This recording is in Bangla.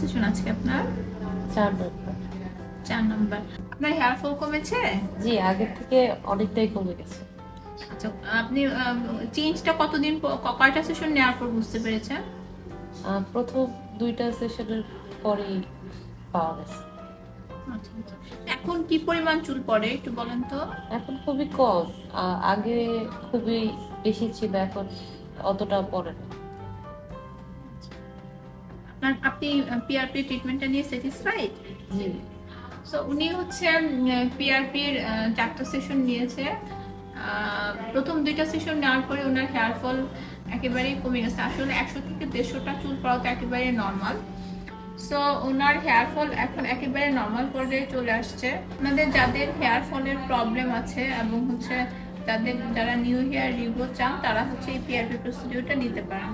সেশন আজকে আপনার? 4 নম্বর। 4 নাম্বার। আপনার হেয়ার ফল কমেছে? জি, আগের থেকে অনেকটাই কমে গেছে। আচ্ছা, আপনি চেঞ্জটা কতদিন কয়টা সেশন নেওয়ার পর বুঝতে পেরেছেন? প্রথম 2টা সেশনের পরেই পাওয়া গেছে। আচ্ছা, আচ্ছা। এখন কি পরিমাণ চুল পড়ে একটু বলেন তো? এখন খুবই কম। আগে খুবই বেশি ছিল, এখন অতটা পড়ে না। আপনি পিআরপি ট্রিটমেন্টটা নিয়ে স্যাটিসফাইড? জি। সো উনি হচ্ছে পিআরপির 4টা সেশন নিয়েছে। প্রথম 2টা সেশন নেওয়ার পরে ওনার হেয়ার ফল একেবারেই কমে গেছে। আসলে 100 থেকে 150টা চুল পড়া তো একেবারে নর্মাল। সো ওনার হেয়ার ফল এখন একেবারে নর্মাল পর্যায়ে চলে আসছে। আপনাদের যাদের হেয়ার ফলের প্রবলেম আছে এবং হচ্ছে যারা নিউ হেয়ার রিগ্রো চান তারা হচ্ছে এই পিআরপি প্রসিডিউরটা নিতে পারেন।